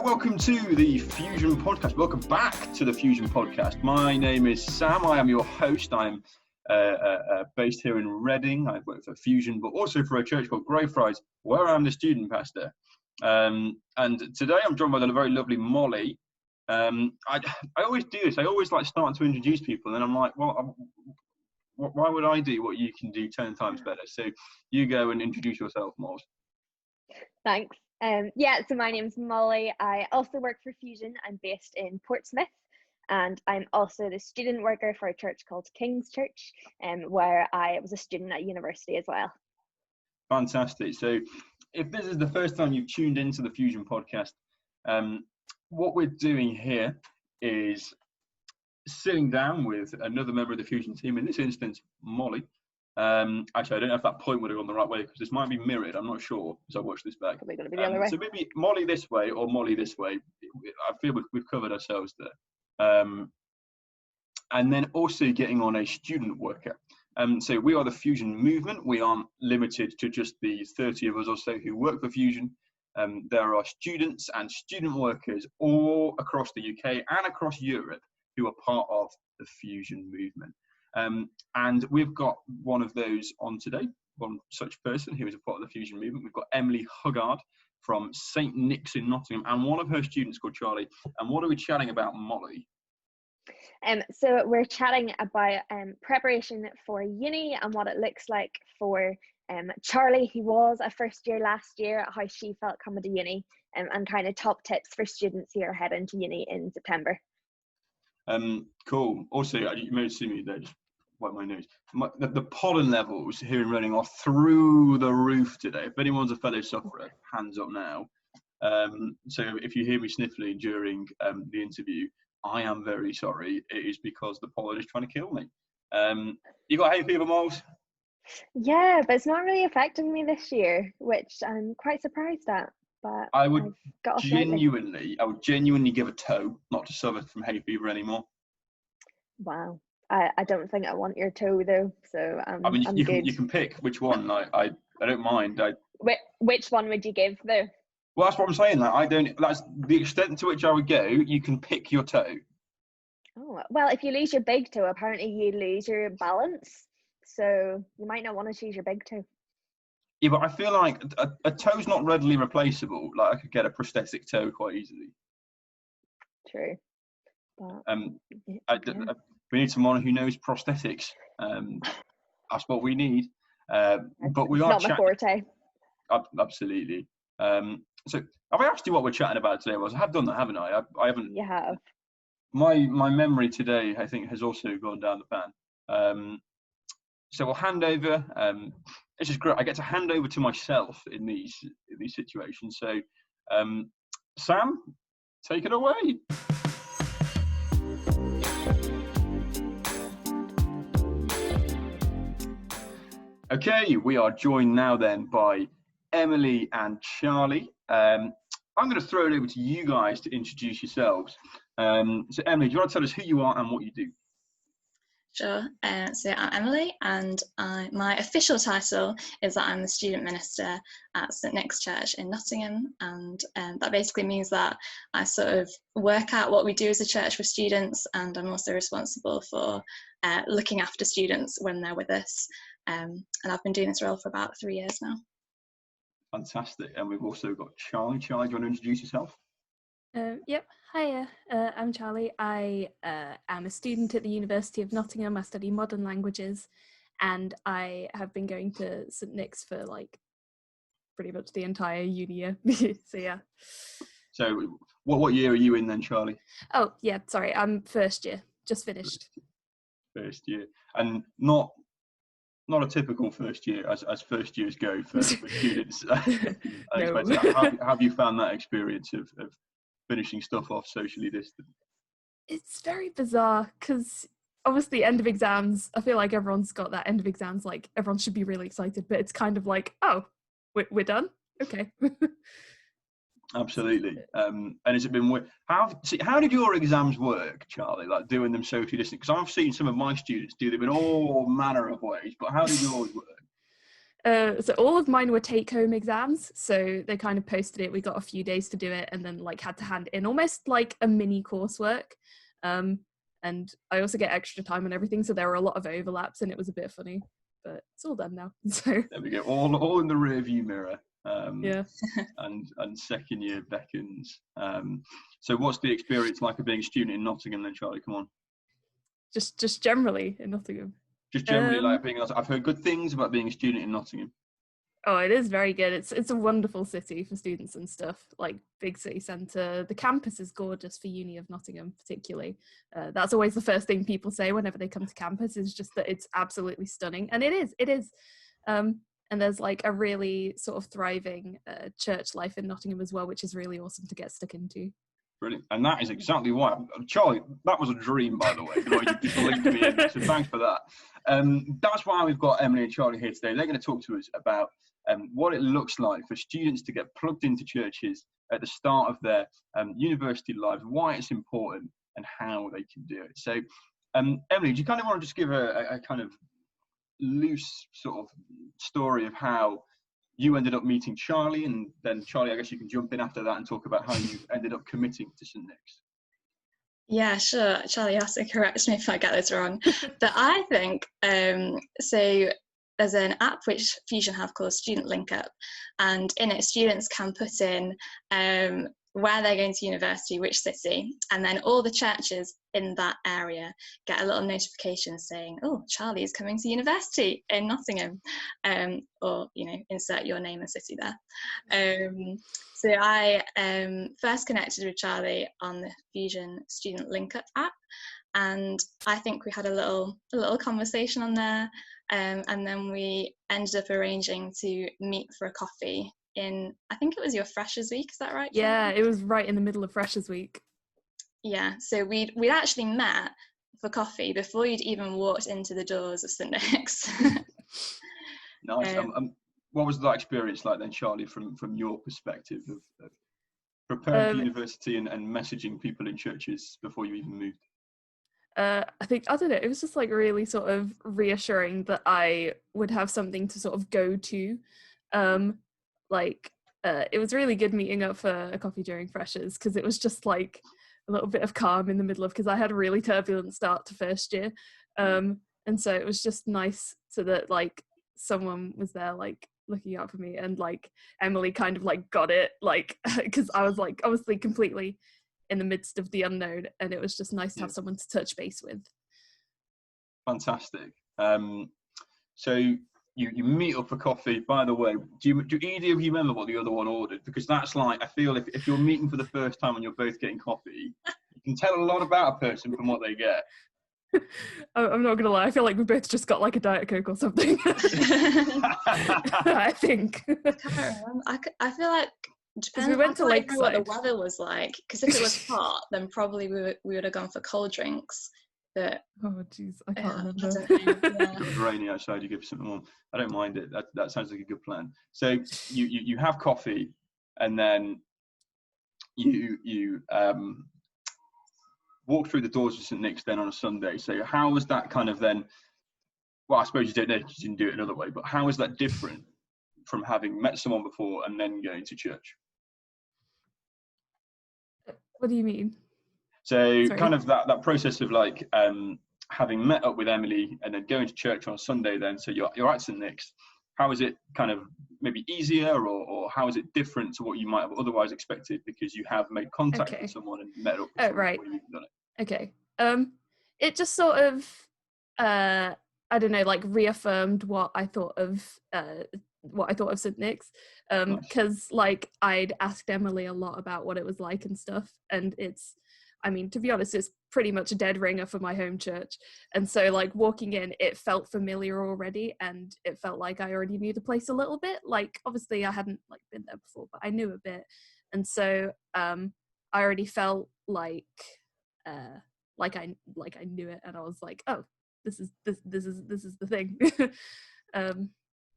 Welcome to the Fusion Podcast. Welcome back to the Fusion Podcast. My name is Sam. I am your host. I'm based here in Reading. I've worked for Fusion, but also for a church called Greyfriars, where I'm the student pastor. And today I'm joined by the very lovely Molly. I always do this. I always like starting to introduce people, and then I'm like, well, why would I do what you can do 10 times better? So you go and introduce yourself, Moz. Thanks. So my name's Molly. I also work for Fusion. I'm based in Portsmouth, and I'm also the student worker for a church called King's Church, where I was a student at university as well. Fantastic. So if this is the first time you've tuned into the Fusion Podcast, what we're doing here is sitting down with another member of the Fusion team, in this instance, Molly. Actually, I don't know if that point would have gone the right way, because this might be mirrored. I'm not sure as I watch this back. Probably going to be the other way. So maybe Molly this way or Molly this way. I feel we've covered ourselves there. And then also getting on a student worker. So we are the Fusion movement. We aren't limited to just the 30 of us or so who work for Fusion. There are students and student workers all across the UK and across Europe who are part of the Fusion movement. And we've got one of those on today, one such person who is a part of the Fusion movement. We've got Emily Huggard from St. Nick's in Nottingham, and one of her students called Charlie. And what are we chatting about, Molly? So we're chatting about preparation for uni and what it looks like for Charlie, who was a first year last year, how she felt coming to uni, and kind of top tips for students who are heading to uni in September. Cool. Also, you may have seen me there, just wipe my nose. The pollen levels here in Reading are through the roof today. If anyone's a fellow sufferer, hands up now. So if you hear me sniffling during the interview, I am very sorry. It is because the pollen is trying to kill me. You got hay fever, Moles? Yeah, but it's not really affecting me this year, which I'm quite surprised at. But I would genuinely give a toe not to suffer from hay fever anymore. Wow. I don't think I want your toe though, so I mean, you can pick which one. I don't mind. Which one would you give though? Well, that's what I'm saying. That's the extent to which I would go. You can pick your toe. Oh well, if you lose your big toe, apparently you lose your balance, so you might not want to choose your big toe. Yeah, but I feel like a toe's not readily replaceable. Like I could get a prosthetic toe quite easily. True. But, we need someone who knows prosthetics. That's what we need. But we are not my forte. Absolutely. So have I asked you what we're chatting about today? I have done that, haven't I? I haven't. You have. My memory today, I think, has also gone down the pan. So we'll hand over. This is great. I get to hand over to myself in these situations. So, Sam, take it away. Okay, we are joined now then by Emily and Charlie. I'm going to throw it over to you guys to introduce yourselves. So, Emily, do you want to tell us who you are and what you do? Sure. So I'm Emily, and my official title is that I'm the student minister at St. Nick's Church in Nottingham, and that basically means that I sort of work out what we do as a church for students, and I'm also responsible for looking after students when they're with us. And I've been doing this role for about 3 years now. Fantastic. And we've also got Charlie. Charlie, do you want to introduce yourself? Yep. Hiya, I'm Charlie. I am a student at the University of Nottingham. I study modern languages, and I have been going to St. Nick's for like pretty much the entire uni year. So yeah. So what year are you in then, Charlie? Oh yeah, sorry, I'm first year, just finished. First year, and not a typical first year as first years go for students. No. How have you found that experience of finishing stuff off socially distant? It's very bizarre because obviously end of exams, I feel like everyone's got that end of exams, like everyone should be really excited, but it's kind of like, oh, we're done? Okay. Absolutely. And has it been weird? How did your exams work, Charlie, like doing them socially distant? Because I've seen some of my students do them in all manner of ways, but how did yours work? So all of mine were take-home exams, so they kind of posted it. We got a few days to do it, and then like had to hand in almost like a mini coursework. And I also get extra time and everything, so there were a lot of overlaps, and it was a bit funny. But it's all done now. So there we go, all in the rear view mirror. Yeah. and second year beckons. So what's the experience like of being a student in Nottingham then, Charlie? Come on. Just generally in Nottingham. Just generally like being. I've heard good things about being a student in Nottingham. Oh, it is very good. It's a wonderful city for students and stuff. Like big city centre. The campus is gorgeous for Uni of Nottingham, particularly. That's always the first thing people say whenever they come to campus, is just that it's absolutely stunning, and it is. And there's like a really sort of thriving church life in Nottingham as well, which is really awesome to get stuck into. Brilliant. And that is exactly why. Charlie, that was a dream, by the way. You just linked me in, so thanks for that. That's why we've got Emily and Charlie here today. They're going to talk to us about what it looks like for students to get plugged into churches at the start of their university lives, why it's important, and how they can do it. So, Emily, do you kind of want to just give a kind of loose sort of story of how you ended up meeting Charlie, and then Charlie, I guess you can jump in after that and talk about how you ended up committing to St Nick's. Yeah, sure. Charlie, you have to correct me if I get this wrong. But I think, so there's an app which Fusion have called Student Link Up, and in it students can put in where they're going to university, which city, and then all the churches in that area get a little notification saying, oh, Charlie is coming to university in Nottingham, or, you know, insert your name and city there. So I first connected with Charlie on the Fusion Student Link Up app, and I think we had a little conversation on there, and then we ended up arranging to meet for a coffee in, I think it was your Freshers Week, is that right? Yeah, it was right in the middle of Freshers Week. Yeah, so we'd actually met for coffee before you'd even walked into the doors of St Nick's. Nice. What was that experience like then, Charlie, from your perspective of preparing for university and messaging people in churches before you even moved? I don't know, it was just like really sort of reassuring that I would have something to sort of go to. It was really good meeting up for a coffee during Freshers, because it was just like a little bit of calm in the middle of, because I had a really turbulent start to first year. And so it was just nice so that like someone was there like looking out for me, and like Emily kind of like got it, like because I was like obviously completely in the midst of the unknown, and it was just nice to have someone to touch base with. Fantastic. So you meet up for coffee. By the way, do either of you remember what the other one ordered? Because that's like, I feel if you're meeting for the first time and you're both getting coffee, you can tell a lot about a person from what they get. I'm not gonna lie, I feel like we both just got like a Diet Coke or something. I think. I can't remember. I feel like depends. We went to Lakeside. What the weather was like, because if it was hot, then probably we would have gone for cold drinks. But oh jeez, I can't remember. If it was rainy outside, you give something warm. I don't mind it. That sounds like a good plan. So you have coffee, and then you walk through the doors of St Nick's then on a Sunday. So how was that kind of then? Well, I suppose you don't know because you didn't do it another way. But how is that different from having met someone before and then going to church? What do you mean? So kind of that process of like having met up with Emily and then going to church on Sunday then, so you're at St Nick's. How is it kind of maybe easier, or how is it different to what you might have otherwise expected because you have made contact with someone and met up with someone right. before you've done it? Okay. It just sort of I don't know, like reaffirmed what I thought of St Nick's, because like I'd asked Emily a lot about what it was like and stuff, and it's, I mean, to be honest, it's pretty much a dead ringer for my home church. And so like walking in, it felt familiar already, and it felt like I already knew the place a little bit. Like obviously I hadn't like been there before, but I knew a bit. And so I already felt like I knew it, and I was like, oh, this is the thing.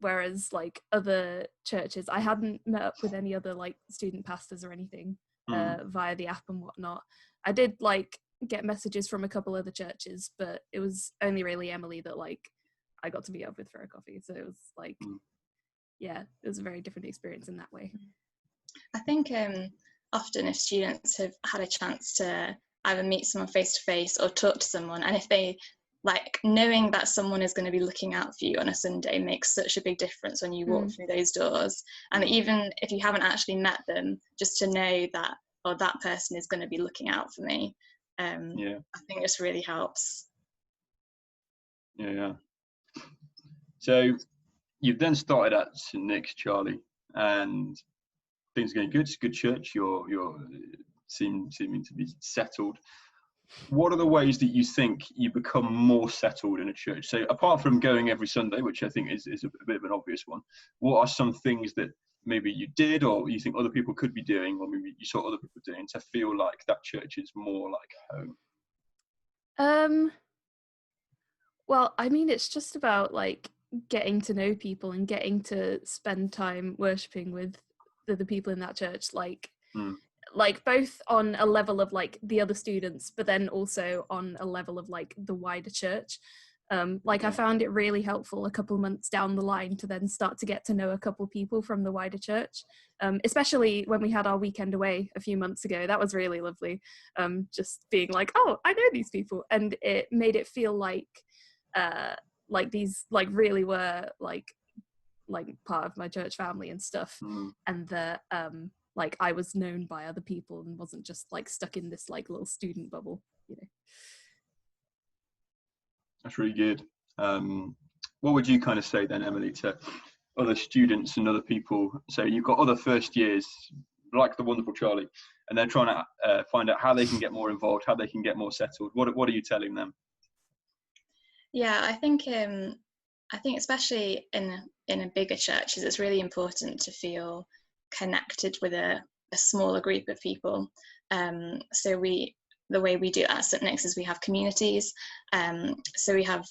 Whereas like other churches, I hadn't met up with any other like student pastors or anything via the app and whatnot. I did like get messages from a couple other churches, but it was only really Emily that like I got to meet up with for a coffee. So it was like yeah, it was a very different experience in that way. I think often if students have had a chance to either meet someone face to face or talk to someone, and if they like knowing that someone is going to be looking out for you on a Sunday makes such a big difference when you walk through those doors. And even if you haven't actually met them, just to know that, or that person is going to be looking out for me, I think this really helps. Yeah. So you've then started at St Nick's, Charlie, and things are going good. It's a good church. You're seeming to be settled. What are the ways that you think you become more settled in a church? So apart from going every Sunday, which I think is a bit of an obvious one, what are some things that maybe you did or you think other people could be doing, or maybe you saw other people doing, to feel like that church is more like home? Well, I mean, it's just about like getting to know people and getting to spend time worshipping with the people in that church, like both on a level of like the other students, but then also on a level of like the wider church. I found it really helpful a couple months down the line to then start to get to know a couple people from the wider church, especially when we had our weekend away a few months ago. That was really lovely, just being like, oh, I know these people, and it made it feel like these like really were like part of my church family and stuff, and that like I was known by other people and wasn't just like stuck in this like little student bubble, you know. That's really good. What would you kind of say then, Emily, to other students and other people? So you've got other first years like the wonderful Charlie, and they're trying to find out how they can get more involved, how they can get more settled. What are you telling them? Yeah, I think especially in a bigger churches, it's really important to feel connected with a smaller group of people. So the way we do it at St Nick's is we have communities. So we have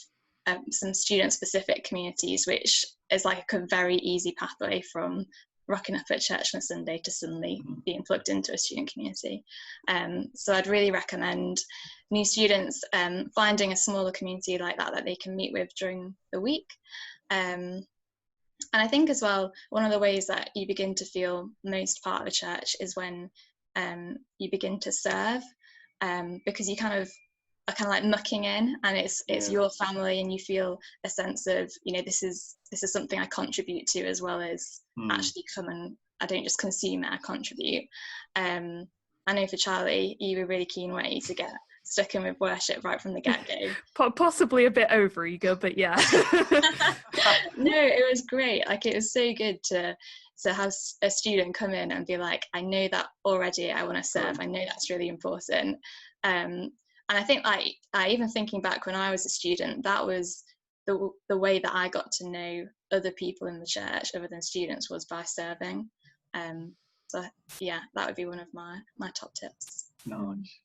some student-specific communities, which is like a very easy pathway from rocking up at church on a Sunday to suddenly being plugged into a student community. So I'd really recommend new students finding a smaller community like that they can meet with during the week. And I think as well, one of the ways that you begin to feel most part of a church is when you begin to serve, because you kind of are like mucking in, and it's your family, and you feel a sense of, you know, this is something I contribute to, as well as actually come and I don't just consume it, I contribute. I know for Charlie, you were really keen way to get stuck in with worship right from the get-go. Possibly a bit over eager, but yeah. No, it was great. Like, it was so good to have a student come in and be like, I know that already, I want to serve, I know that's really important. And I think, like, even thinking back when I was a student, that was the way that I got to know other people in the church other than students, was by serving. So yeah, that would be one of my top tips. Nice.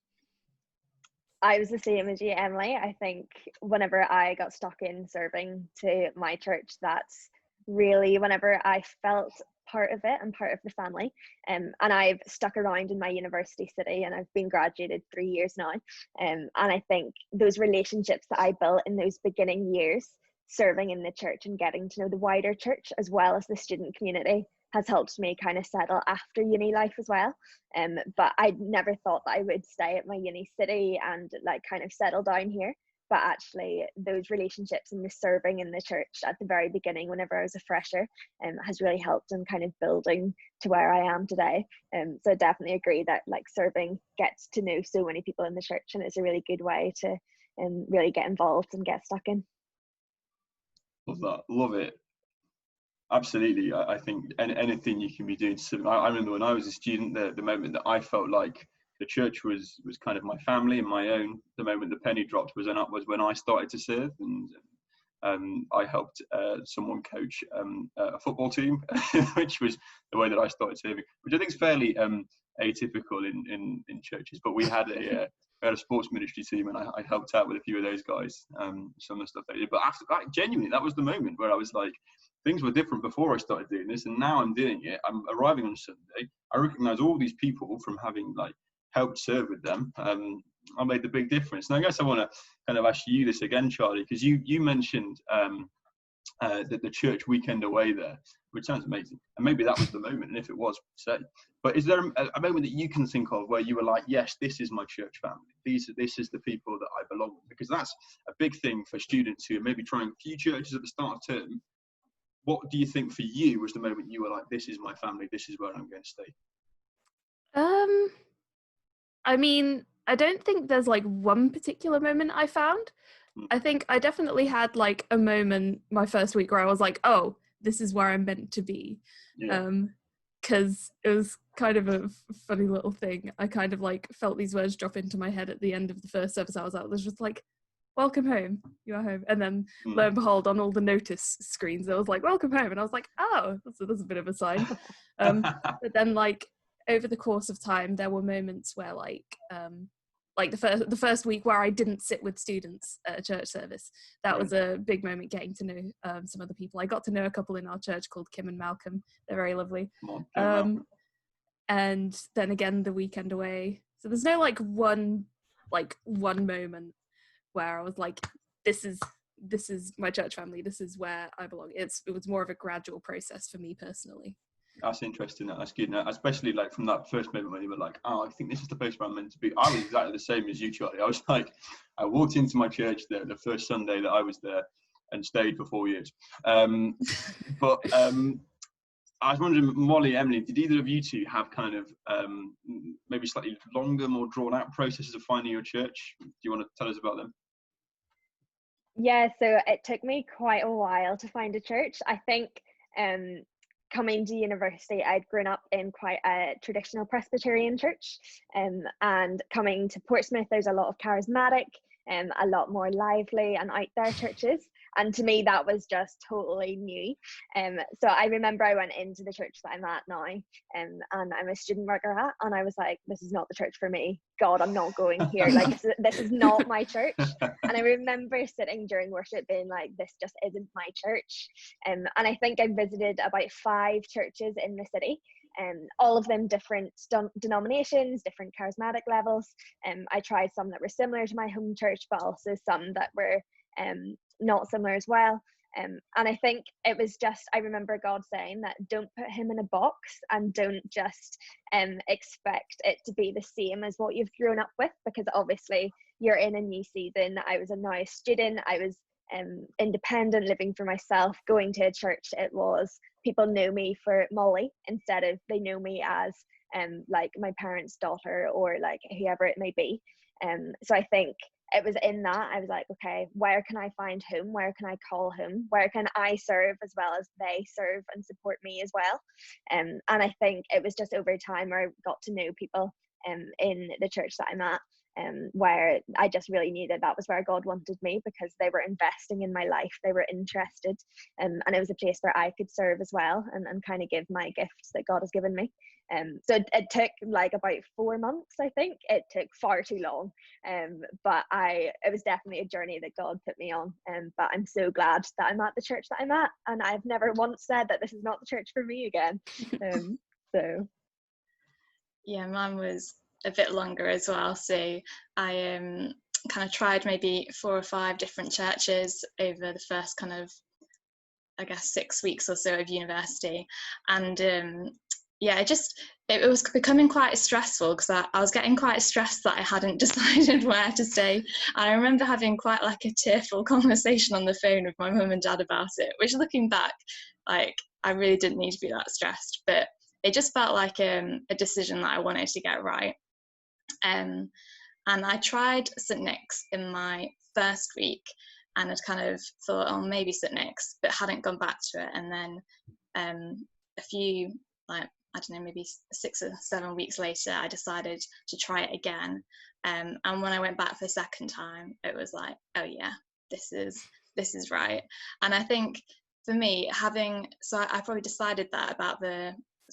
I was the same as you, Emily. I think whenever I got stuck in serving to my church, that's really whenever I felt part of it and part of the family. And I've stuck around in my university city, and I've been graduated 3 years now. And I think those relationships that I built in those beginning years, serving in the church and getting to know the wider church as well as the student community, has helped me kind of settle after uni life as well. But I never thought that I would stay at my uni city and like kind of settle down here. But actually those relationships and the serving in the church at the very beginning, whenever I was a fresher, has really helped in kind of building to where I am today. So I definitely agree that like serving gets to know so many people in the church, and it's a really good way to really get involved and get stuck in. Love that. Love it. Absolutely. I think anything you can be doing. I remember when I was a student, the moment that I felt like the church was kind of my family and my own, the moment the penny dropped was when I started to serve, and I helped someone coach a football team, which was the way that I started serving, which I think is fairly atypical in churches. But we had a sports ministry team, and I helped out with a few of those guys, some of the stuff they did. But after that, genuinely, that was the moment where I was like, things were different before I started doing this, and now I'm doing it. I'm arriving on Sunday. I recognize all these people from having like helped serve with them. I made the big difference. And I guess I want to kind of ask you this again, Charlie, because you mentioned the church weekend away there, which sounds amazing. And maybe that was the moment, and if it was, say. But is there a moment that you can think of where you were like, yes, this is my church family. This is the people that I belong with? Because that's a big thing for students who are maybe trying a few churches at the start of term. What do you think for you was the moment you were like, this is my family, this is where I'm going to stay? I mean, I don't think there's like one particular moment I found. I think I definitely had like a moment my first week where I was like, oh, this is where I'm meant to be. Because it was kind of a funny little thing. I kind of like felt these words drop into my head at the end of the first service I was at. It was just like, welcome home, you are home. And then lo and behold, on all the notice screens, it was like, welcome home. And I was like, oh, that's a bit of a sign. But then like over the course of time, there were moments where like the first week where I didn't sit with students at a church service, that was a big moment, getting to know some other people. I got to know a couple in our church called Kim and Malcolm. They're very lovely. And then again, the weekend away. So there's no like one moment where I was like, this is my church family, this is where I belong. It was more of a gradual process for me personally. That's interesting. That's good. Now, especially like from that first moment when you were like, oh, I think this is the place where I'm meant to be. I was exactly the same as you, Charlie. I was like, I walked into my church there the first Sunday that I was there and stayed for 4 years. But I was wondering, Molly, Emily, did either of you two have kind of maybe slightly longer, more drawn out processes of finding your church? Do you want to tell us about them? Yeah, so it took me quite a while to find a church. I think coming to university, I'd grown up in quite a traditional Presbyterian church, and coming to Portsmouth, there's a lot of charismatic, a lot more lively and out there churches. And to me, that was just totally new. So I remember I went into the church that I'm at now, and I'm a student worker at, and I was like, this is not the church for me. God, I'm not going here. Like, this is not my church. And I remember sitting during worship being like, this just isn't my church. And I think I visited about 5 churches in the city. All of them different denominations, different charismatic levels. I tried some that were similar to my home church, but also some that were not similar as well. And I think it was just, I remember God saying that don't put him in a box, and don't just expect it to be the same as what you've grown up with, because obviously you're in a new season. I was now a student, I was independent, living for myself, going to a church. It was, people know me for Molly instead of they know me as like my parents' daughter, or like whoever it may be. So I think it was in that I was like, okay, where can I find home? Where can I call home? Where can I serve as well as they serve and support me as well? And I think it was just over time where I got to know people in the church that I'm at, where I just really knew that was where God wanted me, because they were investing in my life, they were interested, and it was a place where I could serve as well, and kind of give my gifts that God has given me. So it took like about 4 months, I think. It took far too long, but it was definitely a journey that God put me on. But I'm so glad that I'm at the church that I'm at, and I've never once said that this is not the church for me again. So yeah, mine was a bit longer as well. So I kind of tried maybe 4 or 5 different churches over the first kind of, I guess, 6 weeks or so of university. And yeah, it was becoming quite stressful, because I was getting quite stressed that I hadn't decided where to stay. And I remember having quite like a tearful conversation on the phone with my mum and dad about it, which, looking back, like, I really didn't need to be that stressed, but it just felt like a decision that I wanted to get right. And I tried St Nick's in my first week, and had kind of thought, oh, maybe St Nick's, but hadn't gone back to it. And then a few, like, I don't know, maybe 6 or 7 weeks later, I decided to try it again. And when I went back for the second time, it was like, oh yeah, this is right. And I think for me, I probably decided that about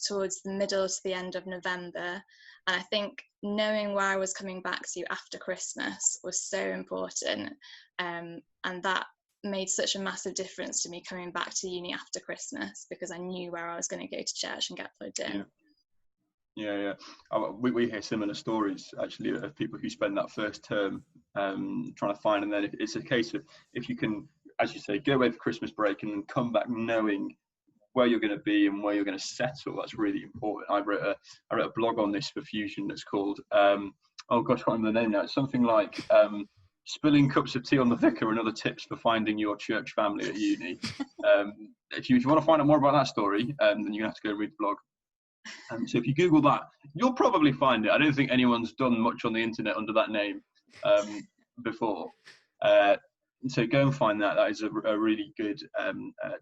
towards the middle to the end of November. And I think knowing where I was coming back to after Christmas was so important. And that made such a massive difference to me coming back to uni after Christmas, because I knew where I was going to go to church and get plugged in. Yeah. We hear similar stories actually of people who spend that first term trying to find, and then it's a case of if you can as you say, go away for Christmas break and then come back knowing where you're going to be and where you're going to settle. That's really important. I wrote a blog on this for Fusion that's called oh gosh, I can't remember the name now. It's something like spilling cups of tea on the vicar and other tips for finding your church family at uni. If you want to find out more about that story, then you're going to have to go read the blog. So if you Google that, you'll probably find it. I don't think anyone's done much on the internet under that name before. So go and find that. That is a really good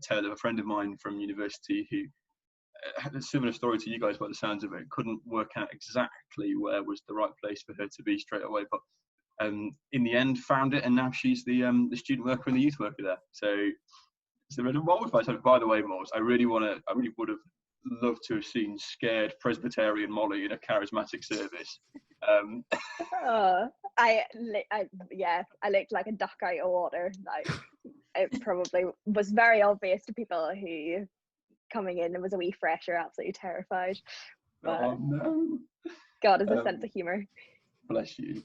tale of a friend of mine from university who had a similar story to you guys by the sounds of it. Couldn't work out exactly where was the right place for her to be straight away, but in the end found it, and now she's the student worker and the youth worker there. So by the way, Moles, I really would have loved to have seen scared Presbyterian Molly in a charismatic service. I looked like a duck out of water. Like, it probably was very obvious to people who coming in, it was a wee fresher, absolutely terrified. But oh no! God has a sense of humour. Bless you.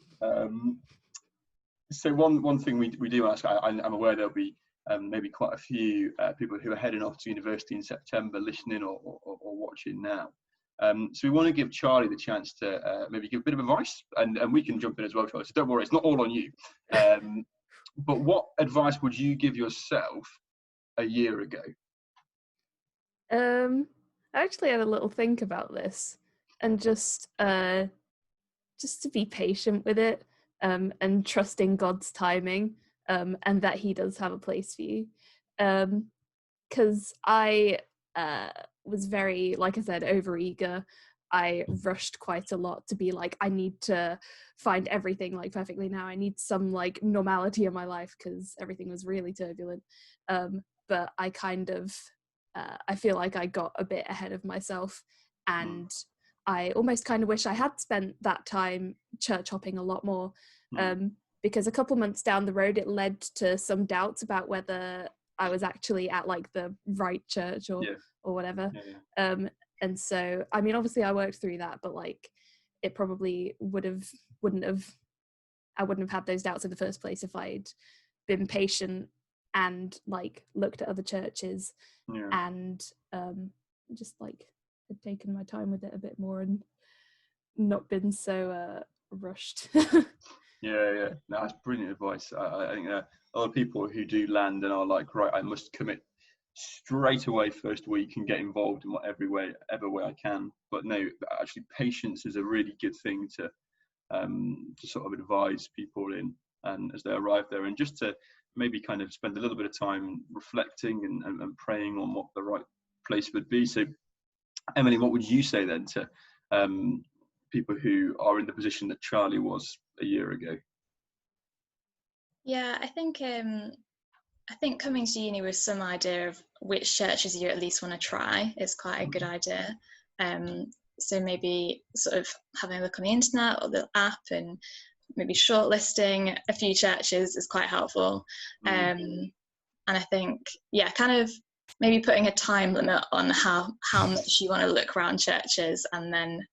So one thing we do ask, I'm aware there'll be maybe quite a few people who are heading off to university in September listening or watching now. So we want to give Charlie the chance to maybe give a bit of advice, and we can jump in as well, Charlie. So don't worry, it's not all on you. But what advice would you give yourself a year ago? I actually had a little think about this, and just to be patient with it, and trusting God's timing, and that He does have a place for you. Because I was very, like I said, overeager. I rushed quite a lot to be like, I need to find everything like perfectly now. I need some like normality in my life because everything was really turbulent. But I kind of, I feel like I got a bit ahead of myself, and I almost kind of wish I had spent that time church hopping a lot more, because a couple months down the road, it led to some doubts about whether I was actually at like the right church or whatever. And so, I mean, obviously I worked through that, but like it probably I wouldn't have had those doubts in the first place if I'd been patient and like looked at other churches and just like had taken my time with it a bit more and not been so rushed. No, that's brilliant advice. I think there are a lot of people who do land and are like, right, I must commit straight away first week and get involved in whatever way I can. But no, actually patience is a really good thing to sort of advise people in, and as they arrive there, and just to maybe kind of spend a little bit of time reflecting and praying on what the right place would be. So Emily, what would you say then to people who are in the position that Charlie was a year ago? Yeah, I think coming to uni with some idea of which churches you at least want to try is quite a good idea. So maybe sort of having a look on the internet or the app and maybe shortlisting a few churches is quite helpful. And I think, kind of maybe putting a time limit on how much you want to look around churches, and then,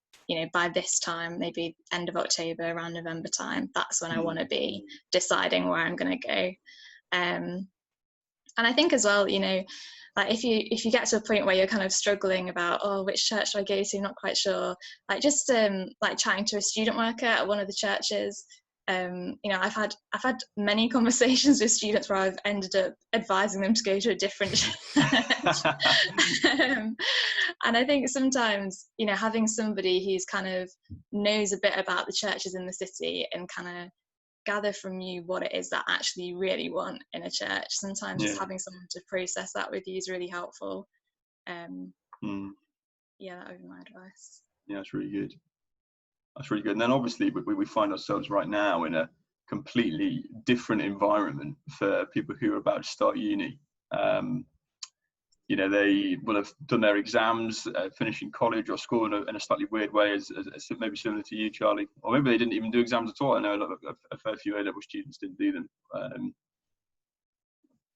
by this time, maybe end of October, around November time, that's when I want to be deciding where I'm going to go. And I think as well, like if you get to a point where you're kind of struggling about, which church do I go to, not quite sure, like just like chatting to a student worker at one of the churches. I've had many conversations with students where I've ended up advising them to go to a different church. And I think sometimes, having somebody who's kind of knows a bit about the churches in the city and kind of gather from you what it is that actually you really want in a church. Sometimes just having someone to process that with you is really helpful. That would be my advice. Yeah, that's really good. And then obviously we find ourselves right now in a completely different environment for people who are about to start uni. They will have done their exams, finishing college or school in a slightly weird way, as maybe similar to you, Charlie. Or maybe they didn't even do exams at all. I know a fair few A-level students didn't do them.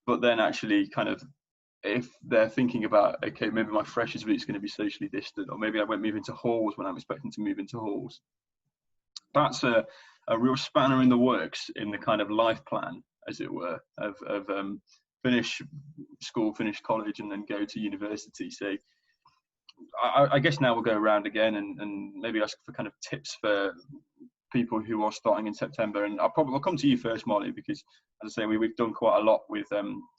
But then actually kind of, if they're thinking about, okay, maybe my freshers week is going to be socially distant, or maybe I won't move into halls when I'm expecting to move into halls. That's a real spanner in the works in the kind of life plan, as it were, of finish school, finish college, and then go to university. So I guess now we'll go around again and maybe ask for kind of tips for people who are starting in September. And we'll come to you first, Molly, because as I say, we've done quite a lot with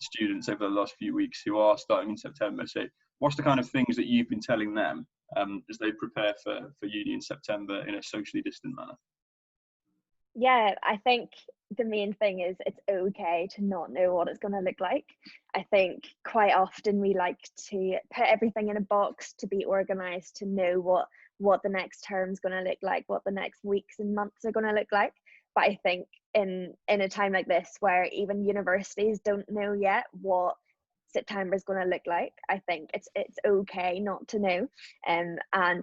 students over the last few weeks who are starting in September. So what's the kind of things that you've been telling them as they prepare for uni in September in a socially distant manner? Yeah, I think the main thing is it's okay to not know what it's going to look like. I think quite often we like to put everything in a box, to be organized, to know what the next term's going to look like, what the next weeks and months are going to look like. But I think in a time like this, where even universities don't know yet what September is going to look like, I think it's okay not to know. And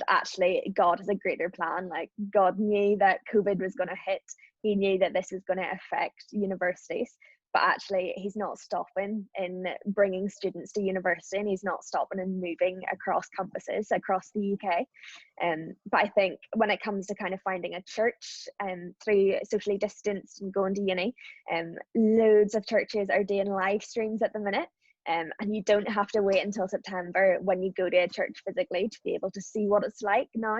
actually, God has a greater plan. Like, God knew that COVID was going to hit. He knew that this was going to affect universities, but actually he's not stopping in bringing students to university, and he's not stopping in moving across campuses across the UK. But I think when it comes to kind of finding a church through socially distanced and going to uni, loads of churches are doing live streams at the minute. And you don't have to wait until September when you go to a church physically to be able to see what it's like now.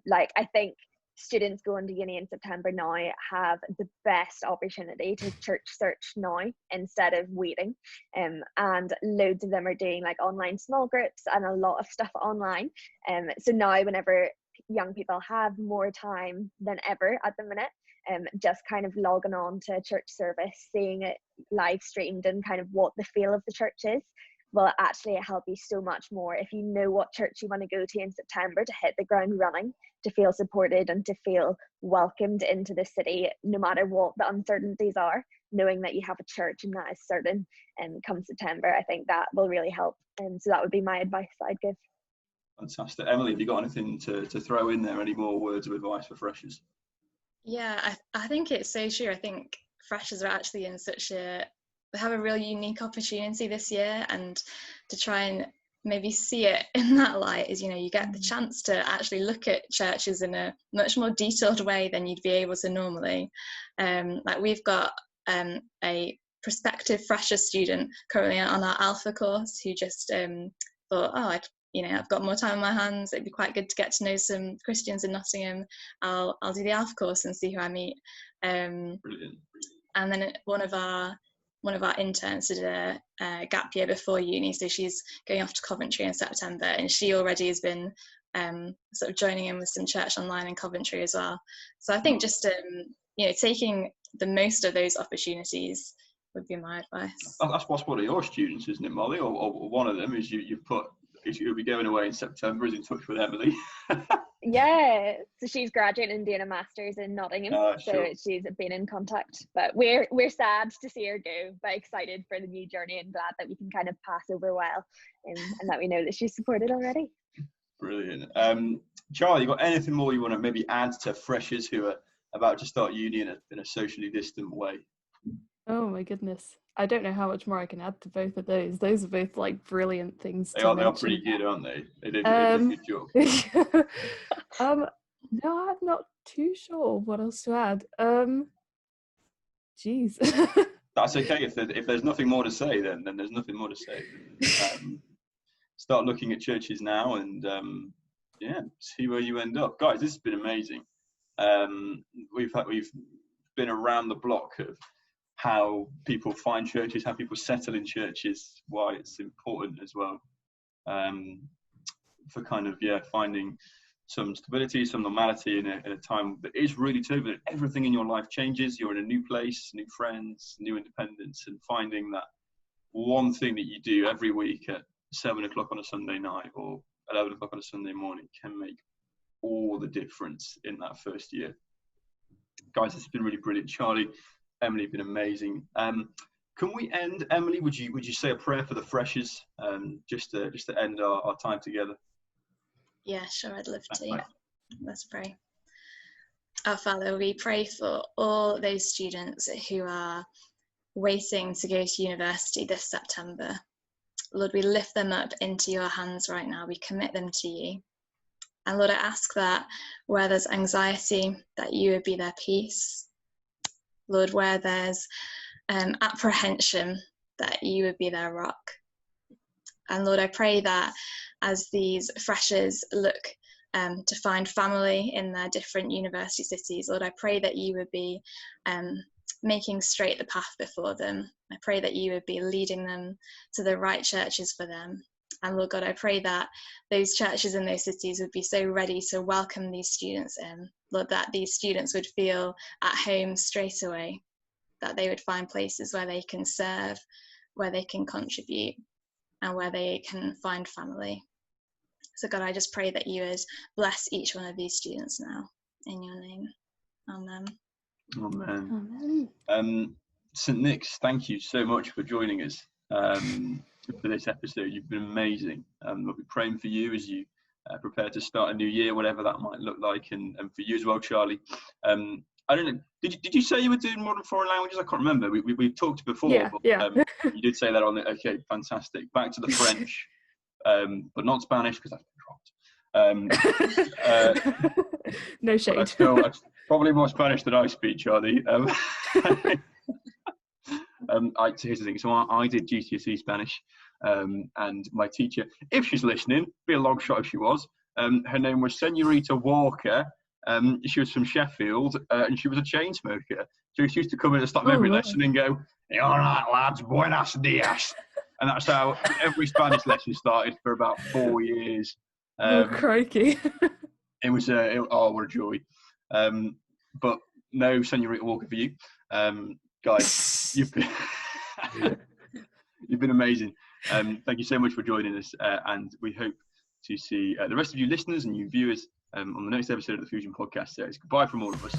Like, I think students going to uni in September now have the best opportunity to church search now instead of waiting. And loads of them are doing like online small groups and a lot of stuff online. So now whenever young people have more time than ever at the minute, just kind of logging on to a church service, seeing it live streamed and kind of what the feel of the church is, will actually help you so much more if you know what church you want to go to in September, to hit the ground running, to feel supported and to feel welcomed into the city, no matter what the uncertainties are, knowing that you have a church and that is certain. And come September, I think that will really help. And so that would be my advice I'd give. Fantastic. Emily, have you got anything to throw in there? Any more words of advice for freshers? Yeah, I think it's so true. I think freshers are actually in they have a really unique opportunity this year, and to try and maybe see it in that light is, you get the chance to actually look at churches in a much more detailed way than you'd be able to normally. Like, we've got a prospective fresher student currently on our Alpha course who just thought, I've got more time on my hands, it'd be quite good to get to know some Christians in Nottingham. I'll do the Alpha course and see who I meet. Brilliant. And then one of our interns did a gap year before uni, so she's going off to Coventry in September, and she already has been sort of joining in with some church online in Coventry as well. So I think just taking the most of those opportunities would be my advice. That's one of your students, isn't it, Molly? Or one of them is you've put, you'll be going away in September, is in touch with Emily. Yeah, so she's graduating and doing a master's in Nottingham, so she's been in contact. But we're sad to see her go, but excited for the new journey and glad that we can kind of pass over well, and that we know that she's supported already. Brilliant. Charlie, you got anything more you want to maybe add to freshers who are about to start uni in a socially distant way? Oh my goodness. I don't know how much more I can add to both of those. Those are both like brilliant things. They are pretty good, aren't they? They did a good job. No, I'm not too sure what else to add. Geez. That's okay. If there's nothing more to say, then there's nothing more to say. Start looking at churches now and see where you end up. Guys, this has been amazing. We've been around the block of how people find churches, how people settle in churches, why it's important as well, for kind of finding some stability, some normality in a time that is really turbulent. Everything in your life changes. You're in a new place, new friends, new independence, and finding that one thing that you do every week at 7 o'clock on a Sunday night or 11 o'clock on a Sunday morning can make all the difference in that first year. Guys, it's been really brilliant. Charlie, Emily, been amazing. Can we end, Emily? Would you say a prayer for the freshers, just to end our time together? Yeah, sure, I'd love to. Right. Let's pray. Our Father, we pray for all those students who are waiting to go to university this September. Lord, we lift them up into your hands right now. We commit them to you. And Lord, I ask that where there's anxiety, that you would be their peace. Lord, where there's apprehension, that you would be their rock. And Lord, I pray that as these freshers look to find family in their different university cities, Lord, I pray that you would be making straight the path before them. I pray that you would be leading them to the right churches for them. And Lord God, I pray that those churches in those cities would be so ready to welcome these students in. Lord, that these students would feel at home straight away, that they would find places where they can serve, where they can contribute, and where they can find family. So God, I just pray that you would bless each one of these students now, in your name. Amen. Amen. St. Nick's, thank you so much for joining us for this episode. You've been amazing. We'll be praying for you as you prepare to start a new year, whatever that might look like, and for you as well, Charlie. I don't know, did you say you were doing modern foreign languages? I can't remember. We talked before, but you did say that on it. Okay, fantastic. Back to the French, but not Spanish because that's been dropped. No shade. It's probably more Spanish than I speak, Charlie. So here's the thing. So I did GCSE Spanish, and my teacher, if she's listening, be a long shot if she was, her name was Senorita Walker. She was from Sheffield, and she was a chain smoker. So she used to come in and stop every lesson and go, "All right, lads, buenos dias." And that's how every Spanish lesson started for about 4 years. Crikey. It was, what a joy. But no Senorita Walker for you. Guys, you've been amazing. Thank you so much for joining us, and we hope to see the rest of you listeners and you viewers on the next episode of the Fusion Podcast series. Goodbye from all of us.